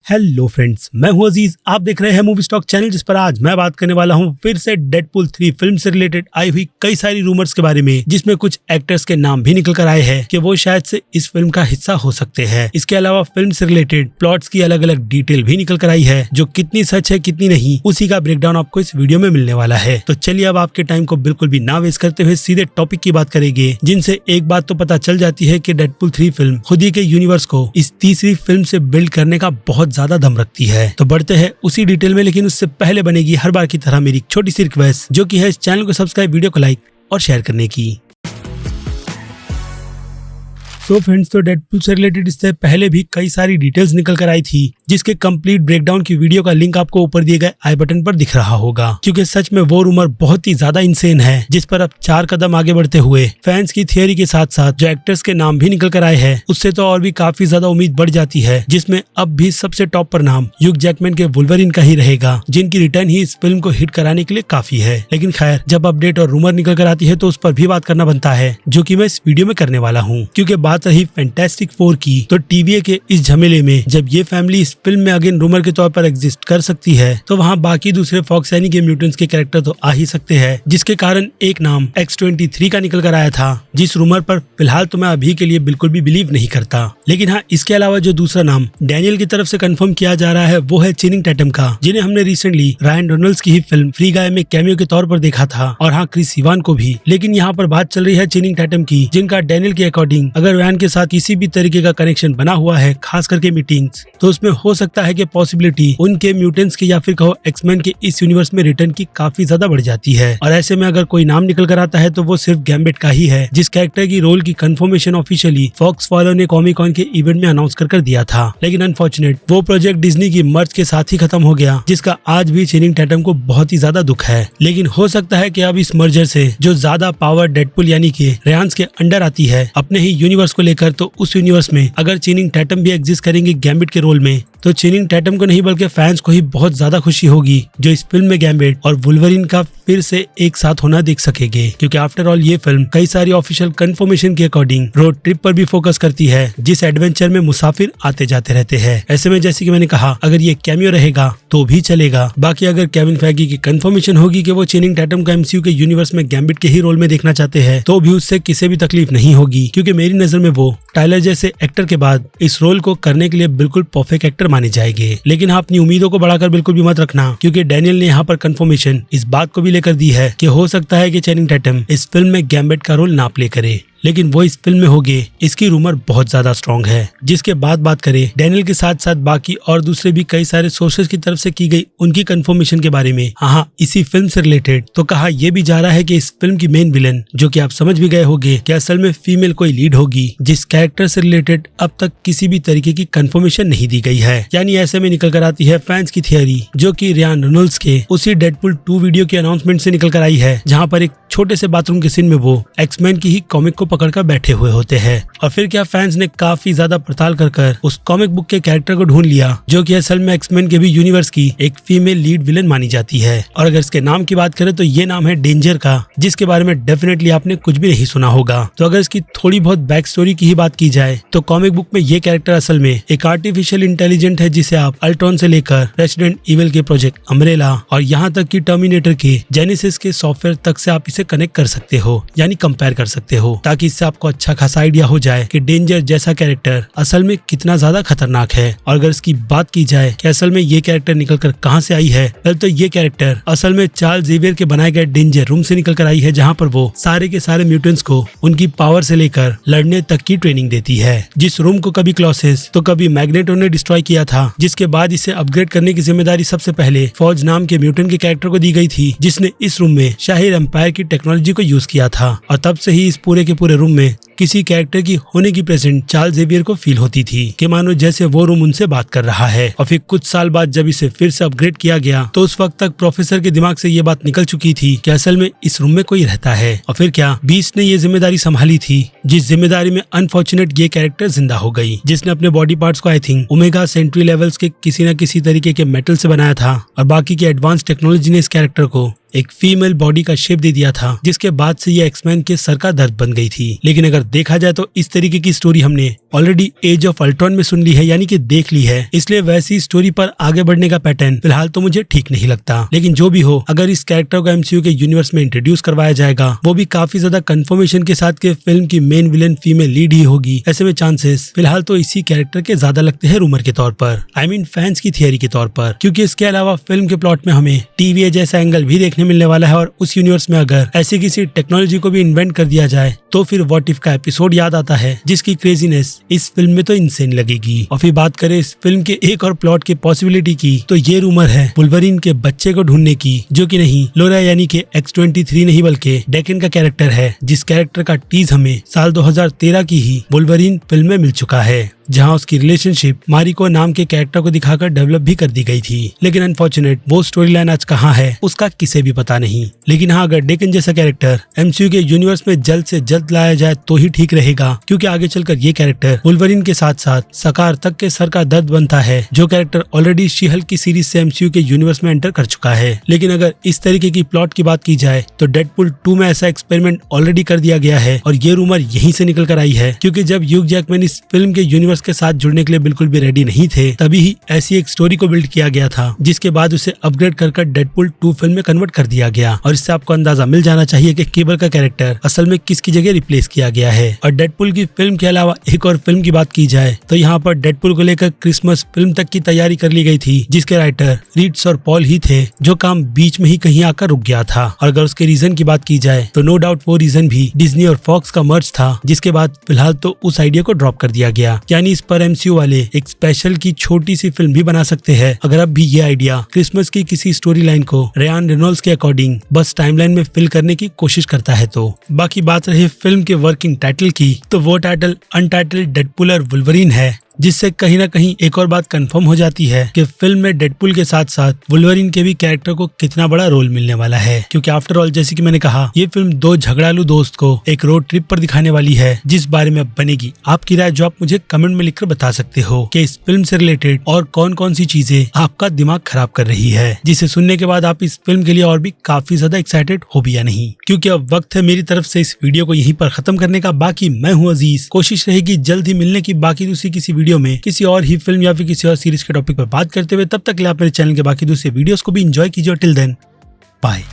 Hello friends, मैं हूं अजीज। आप देख रहे हैं मूवी स्टॉक चैनल, जिस पर आज मैं बात करने वाला हूं फिर से डेडपूल 3 फिल्म से रिलेटेड आई हुई कई सारी रूमर्स के बारे में, जिसमें कुछ एक्टर्स के नाम भी निकल कर आए हैं कि वो शायद से इस फिल्म का हिस्सा हो सकते हैं। इसके अलावा फिल्म से रिलेटेड प्लॉट्स की अलग अलग डिटेल भी निकल कर आई है, जो कितनी सच है कितनी नहीं, उसी का ब्रेकडाउन आपको इस वीडियो में मिलने वाला है। तो चलिए अब आपके टाइम को बिल्कुल भी ना वेस्ट करते हुए सीधे टॉपिक की बात करेंगे, जिनसे एक बात तो पता चल जाती है कि डेडपूल 3 फिल्म खुद ही के यूनिवर्स को इस तीसरी फिल्म से बिल्ड करने का बहुत ज्यादा दम रखती है। तो बढ़ते हैं उसी डिटेल में, लेकिन उससे पहले बनेगी हर बार की तरह मेरी छोटी सी रिक्वेस्ट, जो कि है इस चैनल को सब्सक्राइब, वीडियो को लाइक और शेयर करने की। तो फ्रेंड्स, तो डेडपूल से रिलेटेड इससे पहले भी कई सारी डिटेल्स निकल कर आई थी, जिसके कंप्लीट ब्रेकडाउन की वीडियो का लिंक आपको ऊपर दिए गए आई बटन पर दिख रहा होगा। क्योंकि सच में वो रूमर बहुत ही ज्यादा इंसेन है, जिस पर अब 4 कदम आगे बढ़ते हुए फैंस की थियरी के साथ साथ जो एक्टर्स के नाम भी निकल कर आए हैं, उससे तो और भी काफी ज्यादा उम्मीद बढ़ जाती है। जिसमें अब भी सबसे टॉप पर नाम ह्यू जैकमैन के वुल्वरीन का ही रहेगा, जिनकी रिटर्न ही इस फिल्म को हिट कराने के लिए काफी है। लेकिन खैर, जब अपडेट और रूमर निकल कर आती है तो उस पर भी बात करना बनता है, जो की मैं इस वीडियो में करने वाला हूँ। क्योंकि बात रही फैंटास्टिक 4 की, तो TVA के इस झमेले में जब ये फैमिली इस फिल्म में अगेन रूमर के तौर पर एग्जिस्ट कर सकती है, तो वहाँ बाकी दूसरे फॉक्स यानी के म्यूटेंट्स के कैरेक्टर तो आ ही सकते हैं। जिसके कारण एक नाम X-23 का निकल कर आया था, जिस रूमर पर फिलहाल तो मैं अभी के लिए बिल्कुल भी बिलीव नहीं करता। लेकिन हाँ, इसके अलावा जो दूसरा नाम डैनियल की तरफ से कंफर्म किया जा रहा है वो है चेनिंग टैटम का, जिन्हें हमने रिसेंटली रायन रेनॉल्ड्स की ही फिल्म फ्री गाय में कैमियो के तौर पर देखा था, और हाँ, क्रिस इवान को भी। लेकिन यहाँ पर बात चल रही है चेनिंग टैटम की, जिनका डैनियल के अकॉर्डिंग अगर रैन के साथ किसी भी तरीके का कनेक्शन बना हुआ है, खास करके मीटिंग्स, तो उसमें हो सकता है कि पॉसिबिलिटी उनके म्यूटेंट्स की या फिर कहो एक्समैन के इस यूनिवर्स में रिटर्न की काफी ज्यादा बढ़ जाती है। और ऐसे में अगर कोई नाम निकल कर आता है तो वो सिर्फ गैम्बिट का ही है, जिस कैरेक्टर की रोल की कंफर्मेशन ऑफिशियली फॉक्स फॉलो ने कॉमिक-कॉन के इवेंट में अनाउंस कर दिया था। लेकिन अनफॉर्चुनेट वो प्रोजेक्ट डिज्नी की मर्ज के साथ ही खत्म हो गया, जिसका आज भी चेनिंग टैटम को बहुत ही ज्यादा दुख है। लेकिन हो सकता है कि अब इस मर्जर से जो ज्यादा पावर डेडपूल यानी कि रेयांस के अंडर आती है अपने ही यूनिवर्स को लेकर, तो उस यूनिवर्स में अगर चेनिंग टैटम भी एग्जिस्ट करेंगे गैम्बिट के रोल में, तो चेनिंग टैटम को नहीं बल्कि फैंस को ही बहुत ज्यादा खुशी होगी, जो इस फिल्म में गैम्बिट और वुल्वरीन का फिर से एक साथ होना देख सकेंगे। क्योंकि आफ्टर ऑल ये फिल्म कई सारी ऑफिशियल कंफर्मेशन के अकॉर्डिंग रोड ट्रिप पर भी फोकस करती है, जिस एडवेंचर में मुसाफिर आते जाते रहते हैं। ऐसे में जैसे कि मैंने कहा, अगर ये कैमियो रहेगा तो भी चलेगा। बाकी अगर केविन फैगी की कंफर्मेशन होगी कि वो चेनिंग टैटम का MCU के यूनिवर्स में गैम्बिट के ही रोल में देखना चाहते हैं, तो भी उससे किसी भी तकलीफ नहीं होगी। क्योंकि मेरी नजर में वो टाइलर जैसे एक्टर के बाद इस रोल को करने के लिए बिल्कुल परफेक्ट एक्टर माने जाएंगे। लेकिन आप अपनी उम्मीदों को बढ़ाकर बिल्कुल भी मत रखना, क्योंकि डैनियल ने यहाँ पर कंफर्मेशन इस बात को भी लेकर दी है कि हो सकता है कि चेनिंग टैटम इस फिल्म में गैम्बिट का रोल ना प्ले करे, लेकिन वो इस फिल्म में होंगे, इसकी रूमर बहुत ज्यादा स्ट्रॉन्ग है। जिसके बाद बात करें डैनियल के साथ साथ बाकी और दूसरे भी कई सारे सोर्सेज की तरफ से की गई उनकी कंफर्मेशन के बारे में, हाँ, इसी फिल्म से रिलेटेड तो कहा यह भी जा रहा है कि इस फिल्म की मेन विलन, जो कि आप समझ भी गए होंगे कि असल में फीमेल कोई लीड होगी, जिस कैरेक्टर से रिलेटेड अब तक किसी भी तरीके की कंफर्मेशन नहीं दी गई है। यानी ऐसे में निकल कर आती है फैंस की थियरी, जो कि रायन रेनॉल्ड्स के उसी डेडपूल 2 वीडियो के अनाउंसमेंट से निकल कर आई है, जहाँ पर एक छोटे से बाथरूम के सीन में वो एक्समैन की ही कॉमिक को पकड़कर बैठे हुए होते हैं। और फिर क्या फैंस ने काफी ज्यादा पड़ताल कर उस कॉमिक बुक के कैरेक्टर को ढूंढ लिया, जो कि असल में एक्समैन के भी यूनिवर्स की एक फीमेल लीड विलन मानी जाती है। और अगर इसके नाम की बात करें तो ये नाम है डेंजर का, जिसके बारे में डेफिनेटली आपने कुछ भी नहीं सुना होगा। तो अगर इसकी थोड़ी बहुत बैक स्टोरी की ही बात की जाए, तो कॉमिक बुक में ये कैरेक्टर असल में एक आर्टिफिशियल इंटेलिजेंट है, जिसे आप अल्ट्रॉन से लेकर रेसिडेंट इविल के प्रोजेक्ट अम्ब्रेला और यहाँ तक कि टर्मिनेटर के जेनेसिस के सॉफ्टवेयर तक से आप इसे कनेक्ट कर सकते हो, यानी कंपेयर कर सकते हो, ताकि इससे आपको अच्छा खासा आइडिया हो जाए कि डेंजर जैसा कैरेक्टर असल में कितना ज्यादा खतरनाक है। और अगर इसकी बात की जाए कि असल में ये कैरेक्टर निकलकर कहां से आई है, तो ये कैरेक्टर असल में चार्ल्स जेवियर के बनाए गए डेंजर रूम से निकलकर आई है, जहां पर वो सारे के सारे म्यूटेंट्स को उनकी पावर से लेकर लड़ने तक की ट्रेनिंग देती है। जिस रूम को कभी क्लॉसेस तो कभी मैग्नेटो ने डिस्ट्रॉय किया था, जिसके बाद इसे अपग्रेड करने की जिम्मेदारी सबसे पहले फौज नाम के म्यूटेंट के कैरेक्टर को दी गई थी, जिसने इस रूम में शाहिर एम्पायर की टेक्नोलॉजी को यूज किया था। और तब से ही इस पूरे के पूरे रूम में किसी कैरेक्टर की होने की प्रेजेंट चार्ल्स जेवियर को फील होती थी कि मानो जैसे वो रूम उनसे बात कर रहा है। और फिर कुछ साल बाद जब इसे फिर से अपग्रेड किया गया, तो उस वक्त तक प्रोफेसर के दिमाग से ये बात निकल चुकी थी कि असल में इस रूम में कोई रहता है। और फिर क्या बीस्ट ने ये जिम्मेदारी संभाली थी, जिस जिम्मेदारी में अनफॉर्चुनेट ये कैरेक्टर जिंदा हो गई, जिसने अपने बॉडी पार्ट्स को आई थिंक ओमेगा सेंट्री लेवल्स के किसी न किसी तरीके के मेटल से बनाया था, और बाकी की एडवांस टेक्नोलॉजी ने इस कैरेक्टर को एक फीमेल बॉडी का शेप दे दिया था, जिसके बाद से ये एक्समैन के सर का दर्द बन गई थी। लेकिन अगर देखा जाए तो इस तरीके की स्टोरी हमने ऑलरेडी एज ऑफ अल्ट्रॉन में सुन ली है, यानी कि देख ली है। इसलिए वैसी स्टोरी पर आगे बढ़ने का पैटर्न फिलहाल तो मुझे ठीक नहीं लगता। लेकिन जो भी हो, अगर इस कैरेक्टर को एमसीयू के यूनिवर्स में इंट्रोड्यूस करवाया जाएगा, वो भी काफी ज्यादा कंफर्मेशन के साथ के फिल्म की मेन विलेन फीमेल लीड ही होगी, ऐसे में चांसेस फिलहाल तो इसी कैरेक्टर के ज्यादा लगते हैं रूमर के तौर पर, आई मीन फैंस की थियरी के तौर पर। क्योंकि इसके अलावा फिल्म के प्लॉट में हमें टीवीए जैसा एंगल भी देखने मिलने वाला है, और उस यूनिवर्स में अगर ऐसी किसी टेक्नोलॉजी को भी इन्वेंट कर दिया जाए तो फिर व्हाट इफ का एपिसोड याद आता है, जिसकी क्रेजीनेस इस फिल्म में तो इंसेन लगेगी। और फिर बात करें इस फिल्म के एक और प्लॉट की पॉसिबिलिटी की, तो ये रूमर है वुल्वरीन के बच्चे को ढूंढने की, जो कि नहीं लोरा यानी कि X-23 नहीं बल्कि डेकन का कैरेक्टर है, जिस कैरेक्टर का टीज हमें साल 2013 की ही वुल्वरीन फिल्म में मिल चुका है, जहां उसकी रिलेशनशिप मारिको नाम के कैरेक्टर को दिखाकर डेवलप भी कर दी गई थी। लेकिन अनफॉर्चुनेट वो स्टोरी लाइन आज कहाँ है उसका किसे भी पता नहीं। लेकिन हाँ, अगर डेकन जैसा कैरेक्टर एमसीयू के यूनिवर्स में जल्द से जल्द लाया जाए तो ही ठीक रहेगा, क्योंकि आगे चलकर ये कैरेक्टर वुल्वरीन के साथ साथ सकार तक के सर का दर्द बनता है, जो कैरेक्टर ऑलरेडी शी-हल्क की सीरीज से एमसीयू के यूनिवर्स में एंटर कर चुका है। लेकिन अगर इस तरीके की प्लॉट की बात की जाए तो डेडपुल 2 में ऐसा एक्सपेरिमेंट ऑलरेडी कर दिया गया है, और ये रूमर यहीं से निकल कर आई है, क्योंकि जब ह्यूग जैकमैन इस फिल्म के यूनिवर्स के साथ जुड़ने के लिए बिल्कुल भी रेडी नहीं थे, तभी ही ऐसी एक स्टोरी को बिल्ड किया गया था, जिसके बाद उसे अपग्रेड कर डेडपुल 2 फिल्म में कन्वर्ट कर दिया गया। और इससे आपको अंदाजा मिल जाना चाहिए कि केबल का कैरेक्टर असल में किसकी जगह रिप्लेस किया गया है। और डेडपुल की फिल्म के अलावा एक और फिल्म की बात की जाए तो यहाँ पर डेडपुल को लेकर क्रिसमस फिल्म तक की तैयारी कर ली गई थी, जिसके राइटर रीड्स और पॉल ही थे, जो काम बीच में ही कहीं आकर रुक गया था। और अगर उसके रीजन की बात की जाए तो नो डाउट वो रीजन भी डिज्नी और फॉक्स का मर्ज था, जिसके बाद फिलहाल तो उस आइडिया को ड्रॉप कर दिया गया। यानी इस पर एमसीयू वाले एक स्पेशल की छोटी सी फिल्म भी बना सकते हैं, अगर अब भी ये आइडिया क्रिसमस की किसी स्टोरी लाइन को रयान रेनॉल्ड्स के अकॉर्डिंग बस टाइमलाइन में फिल करने की कोशिश करता है। तो बाकी बात रही फिल्म के वर्किंग टाइटल की, तो वो टाइटल अनटाइटल्ड डेडपुल और वुल्वरीन है, जिससे कहीं ना कहीं एक और बात कंफर्म हो जाती है कि फिल्म में डेडपुल के साथ साथ वुल्वरीन के भी कैरेक्टर को कितना बड़ा रोल मिलने वाला है। क्योंकि आफ्टर ऑल, जैसे कि मैंने कहा, ये फिल्म दो झगड़ालू दोस्त को एक रोड ट्रिप पर दिखाने वाली है, जिस बारे में अब बनेगी आपकी राय, जो आप मुझे कमेंट में लिखकर बता सकते हो कि इस फिल्म से रिलेटेड और कौन कौन सी चीजें आपका दिमाग खराब कर रही है, जिसे सुनने के बाद आप इस फिल्म के लिए और भी काफी ज्यादा एक्साइटेड हो भी या नहीं। क्योंकि अब वक्त है मेरी तरफ से इस वीडियो को यहीं पर खत्म करने का। बाकी मैं हूँ अजीज, कोशिश रहेगी जल्द ही मिलने की बाकी दूसरी किसी वीडियो में किसी और ही फिल्म या फिर किसी और सीरीज के टॉपिक पर बात करते हुए। तब तक के लिए आप मेरे चैनल के बाकी दूसरे वीडियोस को भी एंजॉय कीजिए। Till then bye.